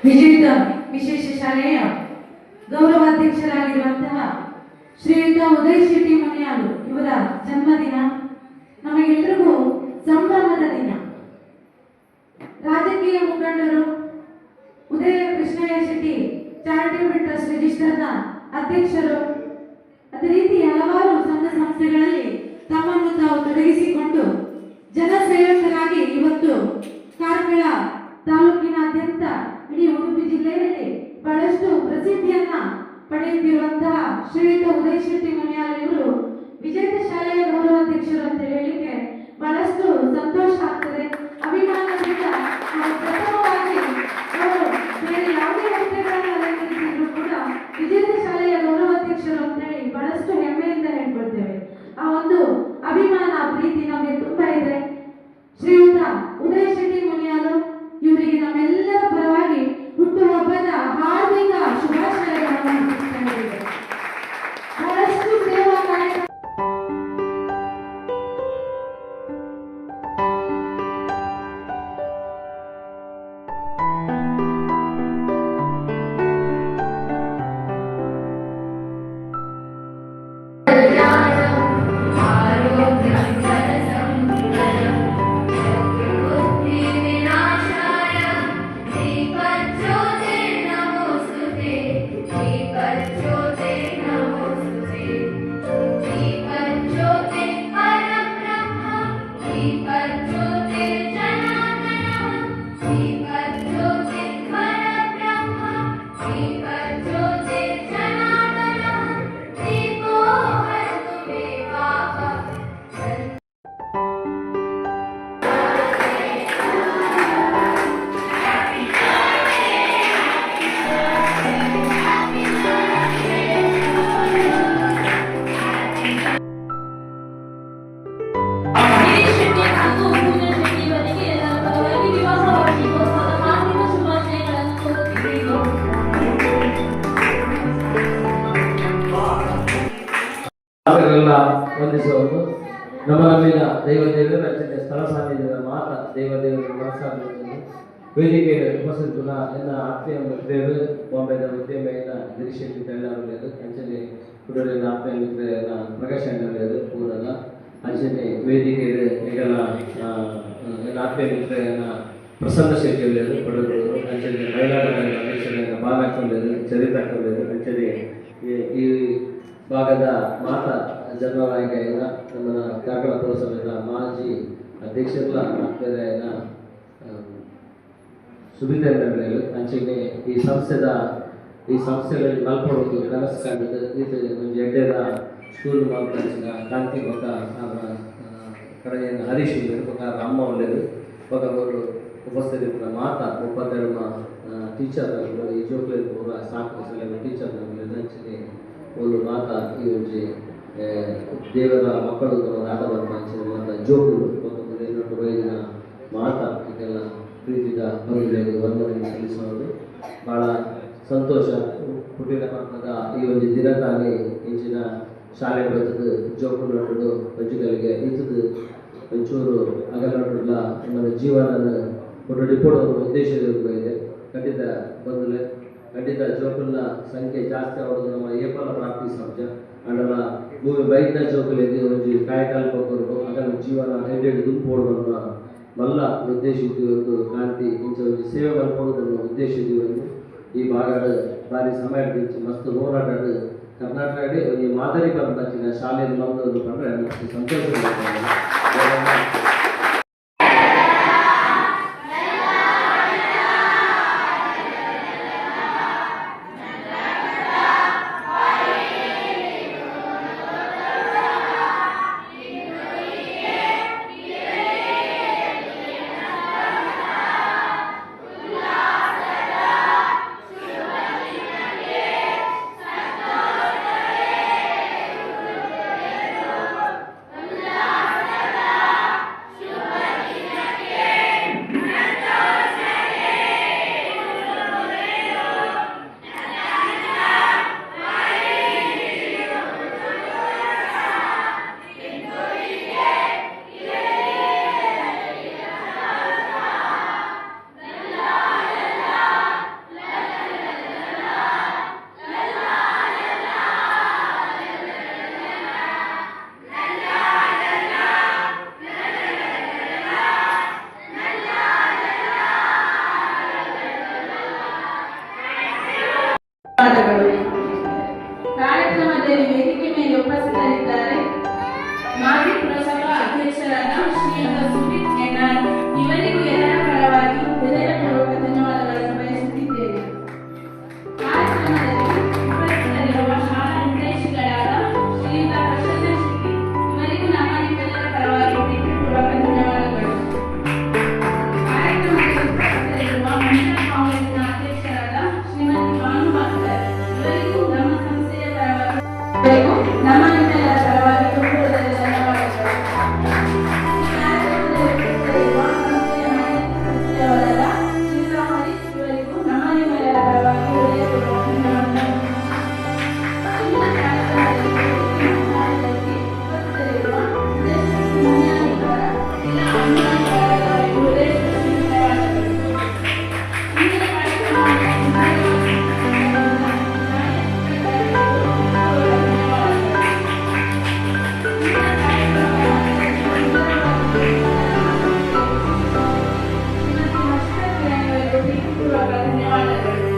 ವಿಜೇತ ವಿಶೇಷ ಶಾಲೆಯ ಗೌರವಾಧ್ಯಕ್ಷರಾಗಿರುವಂತಹ ಶ್ರೀಯುತ ಉದಯ್ ಶೆಟ್ಟಿ ಮನಿಯಾಳು ಇವರ ಜನ್ಮದಿನ ನಮಗೆಲ್ಲರಿಗೂ ಸಂಭ್ರಮದ ದಿನ. ರಾಜಕೀಯ ಮುಖಂಡರು ಉದಯ ಕೃಷ್ಣಯ್ಯ ಶೆಟ್ಟಿ ಚಾರಿಟೇಬಲ್ ಟ್ರಸ್ಟ್ ರಿಜಿಸ್ಟರ್ನ ಅಧ್ಯಕ್ಷರು, ಅದೇ ರೀತಿ ಹಲವಾರು ಸಂಘ ಸಂಸ್ಥೆಗಳಲ್ಲಿ ತಮ್ಮನ್ನು ತಾವು ತೊಡಗಿಸಿಕೊಂಡು ಜನಸೇವಕರಾಗಿ ಇವತ್ತು ಕಾರ್ಕಳ ತಾಲೂಕಿನಾದ್ಯಂತ ಇಡೀ ಉಡುಪಿ ಜಿಲ್ಲೆಯಲ್ಲಿ ಬಹಳಷ್ಟು ಪ್ರಸಿದ್ಧಿಯನ್ನ ಪಡೆಯುತ್ತಿರುವಂತಹ ಶ್ರೀಯುತ ಉದಯ್ ಶೆಟ್ಟಿ ಮನಿಯಾಳು ಇವರು ವಿಜೇತ ಶಾಲೆಯ ಗೌರವಾಧ್ಯಕ್ಷರು ಅಂತ ಹೇಳಿಕ್ಕೆ ಬಹಳಷ್ಟು ಸಂತೋಷ ಆಗ್ತದೆ. ಅಭಿಮಾನದಿಂದ ಪ್ರಥಮವಾಗಿ ಅವರು ಬೇರೆ ಯಾವುದೇ ಹುದ್ದೆಗಳನ್ನು ಅಲಂಕರಿಸಿದ್ರು ಕೂಡ ವಿಜೇತ ಶಾಲೆಯ ಗೌರವಾಧ್ಯಕ್ಷರು ಅಂತ ಹೇಳಿ ಬಹಳಷ್ಟು ಹೆಮ್ಮೆಯಿಂದ ಹೇಳ್ಕೊಳ್ತೇವೆ. ಆ ಒಂದು ಅಭಿಮಾನ ಪ್ರೀತಿ ನಮಗೆ ತುಂಬಾ ಇದೆ. ಶ್ರೀಯುತ ಉದಯ್ ಶೆಟ್ಟಿ ಮನಿಯಾಳು ಇವರಿಗೆ ನಮ್ಮೆಲ್ಲರ ಪರವಾಗಿ ಹುಟ್ಟುಹಬ್ಬದ ಹಾರ್ದಿಕ ಶುಭಾಶಯಗಳನ್ನು ಬಹಳಷ್ಟು ಸೇವಾ ಕಾರ್ಯಕ್ರಮ ವಂದಿಸುವುದು ನಮ್ಮ ನಮ್ಮಿನ ದೈವದೇವರ ರಚನೆ ಸ್ಥಳ ಸಾನ್ನಿಧ್ಯದ ಮಾತ ದೈವದೇವರ ಮನಸ್ಸಾಗುತ್ತದೆ. ವೇದಿಕೆಯ ಉಪಸ್ಥಿತನ ಎಲ್ಲ ಆತ್ಮೀಯ ಮಿತ್ರರು ಬಾಂಬೆದ ಉದ್ಯಮೆಯ ನಿರೀಕ್ಷೆಯಲ್ಲಿ ತಳ್ಳಾಗಲಿದ್ದು ಅಂಚನೆ ಕುಡಲಿನ ಆತ್ಮೀಯ ಮಿತ್ರರ ಪ್ರಕಾಶ ಅಂಗಲಿದ್ದು ಪೂರನ ಅಂಚನೆ ವೇದಿಕೆಯ ಈಗಲ ಆತ್ಮೀಯ ಮಿತ್ರನ ಪ್ರಸನ್ನ ಶೆಟ್ಟಿಯಲ್ಲಿ ಕೊಡಲು ಅಂಚನೆ ಮೈಲಾರ ಅಧ್ಯಕ್ಷರ ಭಾಗ ಹಾಕೊಂಡಿದ್ದು ಚರಿತ್ರ ಹಾಕೊಂಡಿದ್ದು ಅಂಚನೆ ಈ ಭಾಗದ ಮಾತ ಜನನಾಯಕ ನಮ್ಮ ಕಾರ್ಕಳ ಪುರಸಭೆಯ ಮಾಜಿ ಅಧ್ಯಕ್ಷರ ಆತ್ಮೀಯರಾಯನ ಸುಬಿತೇಂದ್ರಗಳು ಅಂಚೆಗೆ ಈ ಸಂಸ್ಥೆಗಳಲ್ಲಿ ಮಲ್ಪಡೋದು ಕನಸು ಕಂಡಿದ್ದು ಇದು ಒಂದು ಎಡ್ಡೆದ ಸ್ಕೂಲ್ ಮಲ್ಪಡಿಸಿದ ಕಾಂತಿ ఒక ಕಡೆಯಿಂದ ಹರೀಶ್ ఒక ಅಮ್ಮ ಒಳ್ಳೆಯದು ఒక ಅವರು ಉಪಸ್ಥಿತಿ ಮಾತ 32 ಟೀಚರ್ ಈ ಜೋಕ್ಲೇಟ್ ಪೂರ ಸಾಕು ಟೀಚರ್ ಅಂಚೆಗೆ ಒಂದು ಮಾತಾ ಈ ಒಂದು ದೇವರ ಮಕ್ಕಳು ನಮ್ಮ ಆಟವಾದ ಜೋಗುಗಳು ವಯಸ್ಸಿನ ಮಾತಾ ಇದೆಲ್ಲ ಪ್ರೀತಿದ ಮಹಿಳೆಗೆ ವಂದನೆಯನ್ನು ಸಲ್ಲಿಸುವುದು ಬಹಳ ಸಂತೋಷ. ಹುಟ್ಟಿನ ಹಬ್ಬದ ಈ ಒಂದು ದಿನಕ್ಕಾಗಿ ಇಂಚಿನ ಶಾಲೆ ಬೆಳೆದು ಜೋಕು ನಟರು ಬಜ್ಜಿಗಳಿಗೆ ಇದ್ದದ್ದು ಒಂಚೂರು ಅಗಲ ನಮ್ಮ ಜೀವನ ರಿಪೋರ್ಟ್ ಉದ್ದೇಶವಿದೆ. ಖಂಡಿತ ಬಂದಲೆ ಖಂಡಿತ ಜೋಕುಲ ಸಂಖ್ಯೆ ಜಾಸ್ತಿ ಆಗೋದು ನಮ್ಮ ಏಪಲ ಪ್ರಾಪ್ತಿ ಸಹಜ ಅಂಡಲ ಭೂಮಿ ಬೈದ ಜೋಕುಲಿದ್ದು ಒಂದು ಕಾಯಕಾಲ ಹೋಗೋರು ಅದರ ಜೀವನ ಹೆಡ್ಡೆಡ್ ದುಂಪೋಡುವ ಮಲ್ಲ ಉದ್ದೇಶಿದ್ದು ಕಾಂತಿ ಇಂಚ ಒಂದು ಸೇವೆ ಮಾಡ್ಕೊಳ್ಳೋದನ್ನು ಉದ್ದೇಶಿದ್ದು ಈ ಭಾಗದ ಬಾರಿ ಸಮಯ ಮಸ್ತ್ ಹೋರಾಟದ ಕರ್ನಾಟಕ ಒಂದು ಮಾದರಿ ಬಂದ ಶಾಲೆಯಲ್ಲಿ ಬಂದವರು ಕಂಡ್ರೆ ಸಂತೋಷ. ಪ್ರೀತಿಪೂರ್ವಕ ಧನ್ಯವಾದಗಳು.